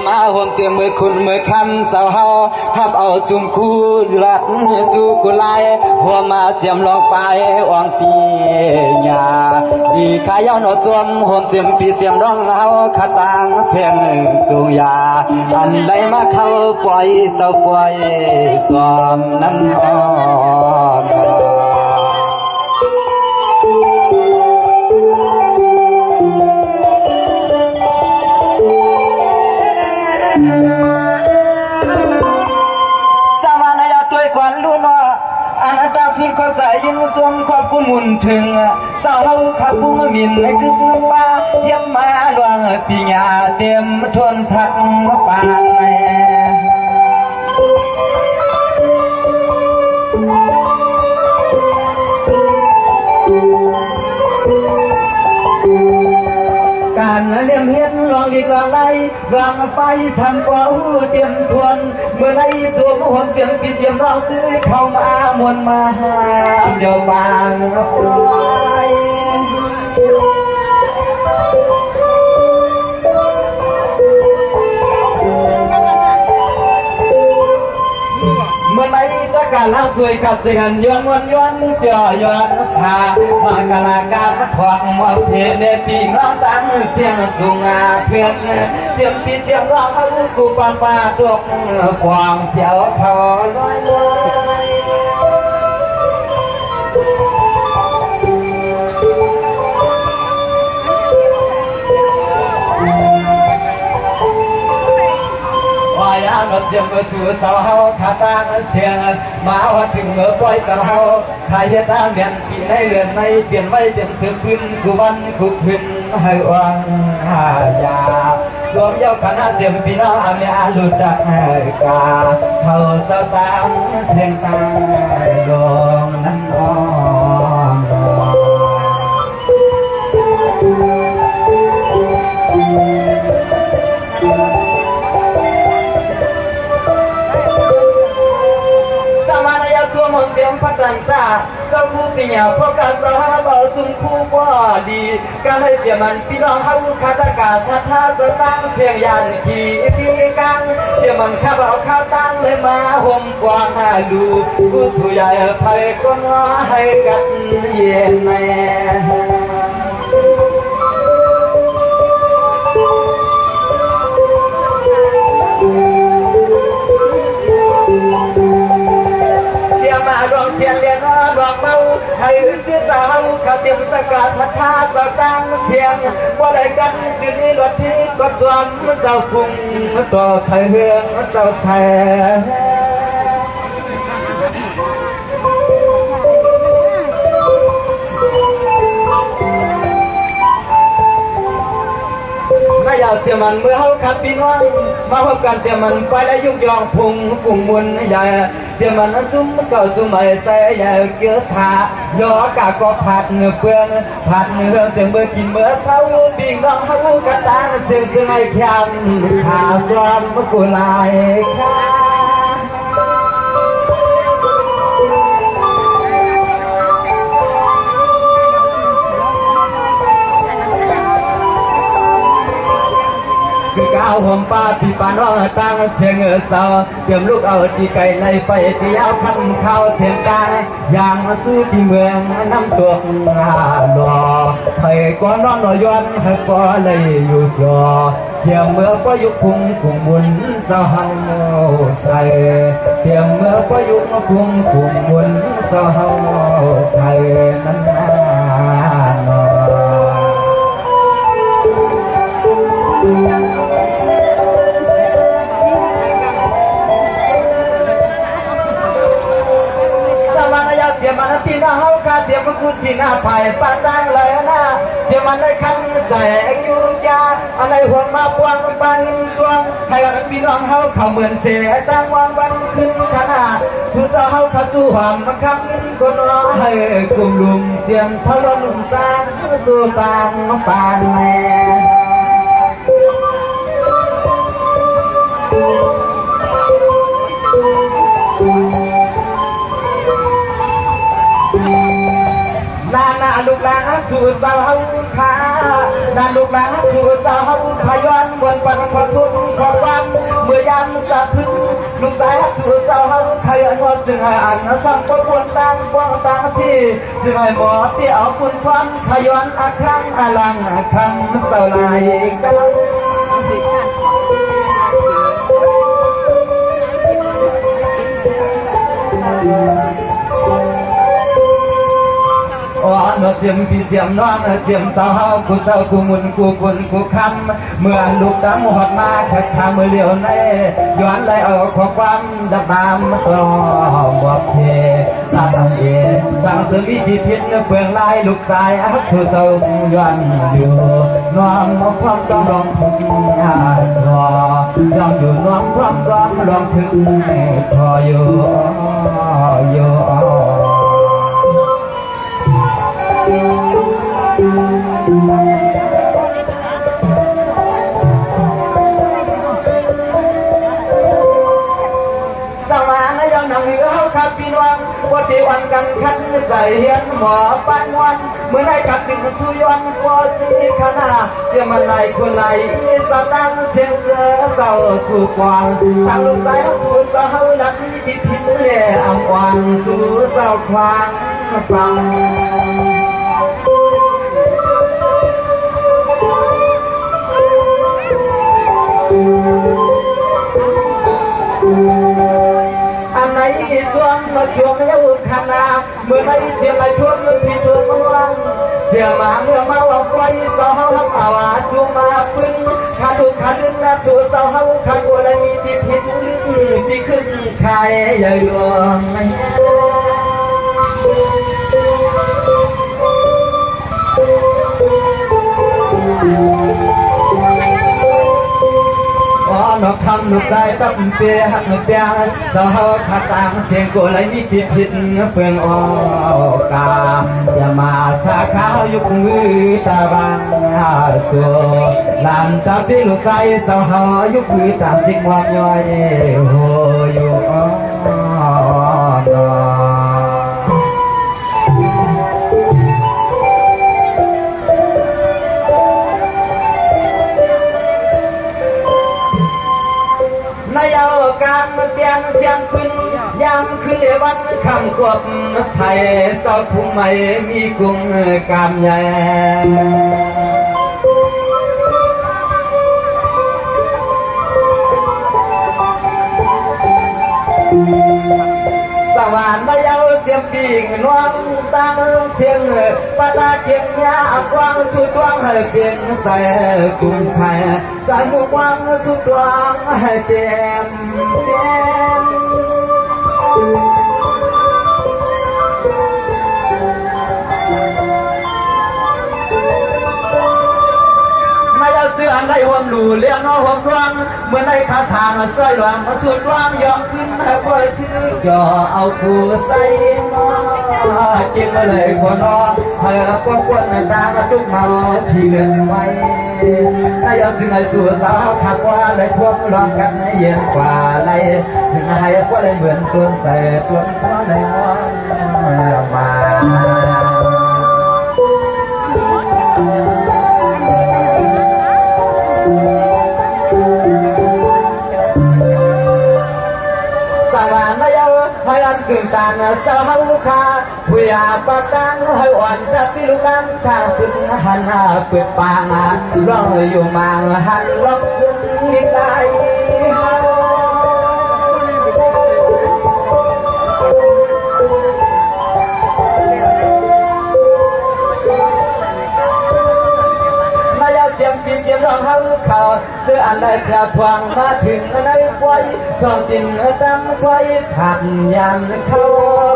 มาห่วงเสียมือคุณมือคำสาวเฮาทับเอาจุ่มคู่รัดจูกุไลหัวมาเสียมลองไปอ่องตีหยาดีขายาวหนอจวมห่วงเสียมปีเสียมร้องเฮาขาตังเสียงสูงยาอันใดมาเข้าปล่อยเศร้าปล่อยสวมนั้นอ่อนสุดเข้าใจยินจงขอบคุณมุนถึงสาวเราขับบุ้งมินในกึกป้าเยี่ยมมาดวงปีญาเต็มทวนทักปานแม่การเลี้ยมเฮ็ดลองอีกลองไล่ลองไปทำกว่าเตรียมทวนเมื่อไรตัวหัวเสียงปีเสียงเราตื้อเข้ามามวนมาหาเดี๋ยวบางไปเมื่อไรก็การเล่าสวยกับเสียงย้อนวันย้อนเกี่ยวย้อนสามากลาการมาถอดมาเพลในปีน้องตั้งเสียงสูงอาเพื่อนเสียงปีเสียงร้องเขากูปานป่าตกกวางเที่ยวทอลอยลอยยามาเสียงมาสู่สาวเฮาขาตาเสียงมาว่าถึงเมื่อปล่อยสาวเฮาขายตาเมียนปีในเรือนในเปลี่ยนไว้เปลี่ยนเสือพื้นกูวันกูพื้นให้วังหายาสวมเย้าคณะเสียงพี่น้องเมียลุดดักกาเขาสาวตามเสียงตาลงนั้นน้องเสียงพัดลันตาเจ้าผู้ปีเนี่ยเพราะการสหบสุนคู่ว่าดีการให้เสียมันพี่น้องเฮาคาตากาทัดท่าจะตั้งเสียงยันขี่พี่กังเสียมันข้าเอาข้าวตั้งเลยมาห่มกวางหาดูกูสุใหญ่ไผ่ก็น้อให้กันเย็นแม่มาดวงเทียนเรียนดวงเมาให้เสียสาวขาเตรียมตะกาทัดท่าตะตั้งเสียงว่าได้กันคืนนี้รถที่ก็จวมเจ้าพุ่งต่อไทยเฮืองเจ้าไทยไม่อยากเสียมันเมื่อเขาขัดปีน้องมาพบกันเสียมันไปได้ยุกยองพุ่งปุ่งมุนใหญ่เสียมันนั้นซุ้มเก่าซุ้มใหม่ใส่ใหญ่เกี่ยวถายอกาก็ผัดเนื้อเปลืองผัดเนื้อเสียงเมื่อกินเมื่อเช้าปีน้องเขากระตาเสียงเสียงไอ้แข็งขาจอมกุลายค่ะคือก้าวหอมป้าพี่ป้าน้องตั้งเสียงเศร้าเตรียมลูกเอาที่ไก่ไล่ไปเที่ยวพันข้าวเสียงกาอย่างมาสู้ที่เมืองน้ำตัวหล่อให้ก้อนน้องหน่อยย้อนให้ก้อนเลยอยู่จอเทียมเมื่อก็ยุคพุงพุงบุญเศร้าหังใส่เทียมเมื่อก็ยุคพุงพุงบุญเศร้าหังใส่นั้นนอเสียมันพี่น้องเฮาคาเสียมันกูสีหน้าไผ่ปานดังเลยนะเสียมันได้คำใส่ยุยาอะไรห่วงมาปวงปันดวงให้กันพี่น้องเฮาเขาเหมือนเสียตั้งวางบันขึ้นขนาดสุดเฮาเขาจู่หอมมันคำนินก็น้อให้กลุ่มลุมเจียมทะลุนุ่มตาสู่ตางปานแม่นา ลูกหลานสู่สาวขานาลูกหลานสู่สาวพยอนบนปันพสุนขอบวันเมื่อยามสะพึ่งลูกสายสู่สาวขยันว่าจึงให้อ่านสัมปวดต่างกว้างต่างที่จึงให้หมอที่เอาคุณควันขยันอาคังอลังคำสลายกันนอเจียมพี่เจียมน้องเจียมสาวกูเศร้ากูมุนกูกุนกูคำเมื่อลูกดังหอดมาแค่ขามือเลี้ยวในย้อนไหลเอาขอความดับตามกลองบอกเพลาตังเอสั่งเสริมวิธีพิษเปลืองลายลูกชายอักสุเศร้าย้อนอยู่น้อมความจ้องลองถึงรอยอมอยู่น้อมความจ้องลองถึงพออยู่สว่างยังนั่งเหลือขับพี่น้องว่าที่วันกันขันใส่เฮียนหมอปันวันเมื่อได้กับสิ่งสุยอนว่าที่ขนาเจ้ามันไหลคนไหลสาวดังเสียงเสือเศร้าสู่กวางสาวลูกสายสู่สาวดังที่พิษเล่อำวางสู่เศร้าควางฟังอันไหนช่วงมาช่วงยาวขนาเมื่อไหร่เสียงไหลทั่วเมืองที่ทั่วเมืองเสียงมาเมื่อมาว่าไว้สาวฮับอาวาจูมาพึ่งขาดุขาดึงนักสู่สาวฮับขาดอะไรมีที่ผิดที่ขึ้นใครอย่าหลวงนกคำนกได้ตั้งเปียหักนกเปียสาวขาดต่างเสียงกูเลยมีผิดผิดเปลืองออกาอย่ามาสาขาวยุกมือตาบังตัวลานจับที่ลูกใจสาวยุกมือตามสิ่งวางย่อยโหอยู่การมันเปลี่ยนเสียงขึ้นยามขึ้นในวันคำกดใส่เจ้าทุ่งไม่มีกุ้งการใหญ่สว่านมาเยาเสียงปีกน้องตั้งเสียงปะตาเก็บยากว้างสุดวางให้เปลี่ยนใส่กุ้งใส่ใส่หมวกวางสุดวางให้เปลี่ยนเสื้อในหัวหลูเลี้ยงน้องหัวกว้างเมื่อในขาทางสร้อยหลวงมาสุดว่างยอมขึ้นให้ปล่อยชื่อย่อเอากูใส่มาเก่งมาเลยกว่าน้องให้กวนกวนตามาจุกมาที่เลื่อนไว้ถ้าอยากสิ่งไหนสู่สาวขับว่าเลยพวกร้องกันให้เย็นกว่าไรถึงให้ก็เลยเหมือนตัวแต่ตัวตัวในห้องมาให้อันกึ่งตาเจ้าลูกค้าผู้อยากประกันให้อ่อนจะพิลุกันสร้างขึ้นหันเปิดปางร้องอยู่มาหันล็อกขึ้นได้ เสื้ออันใดแผ่วพวางมาถึงในไฟช่องกินตั้งไฟผักยันเขา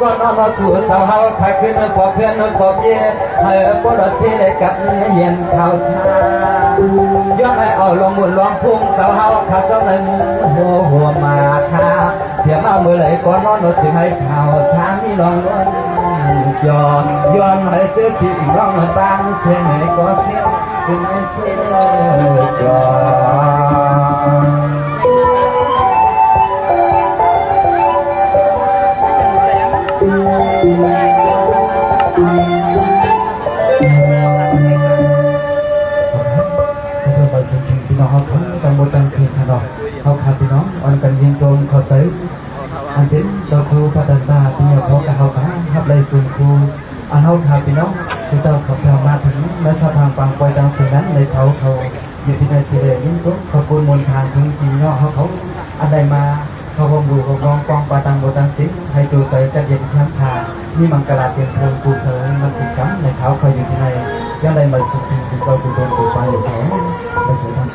ก็นอนมาสู่เสาเขาขาขึ้นพอเพื่อนพอเย่ให้ปลดที่ได้กับเย็นข่าวสารย้อนให้เอาลงมือลองพุ่งเสาเขาขาจ้องในมุมหัวมาขาเพียงเอามือไหลก่อนนอนถึงให้ข่าวสารนี่ลองล้วนย้อนให้เสื้อที่ร้องบางเสียงไหนก็เที่ยวถึงเสียย้อน ธุพัฒนาปียพกเขาครับเลยสุนคูอันเขาขาพี่น้องคือเราขับเรามาถึงและสะพานปังปอยดังสิ่งนั้นในเขาอยู่ที่ในสิเดียยิ่งสุดขอบคุณมนทานถึงจริงเนาะเขาอันใดมาเขาบำรุงกองกองปาตังโบตังสิงให้ตัวใส่กระเย็นข้ามชานี่มังกรเตียนเพลิงปูเสริมมันสิกัมในเขาคอยอยู่ที่ในยังใดมาสุดที่ตัวตัวไปอยู่แถวในสุดทาง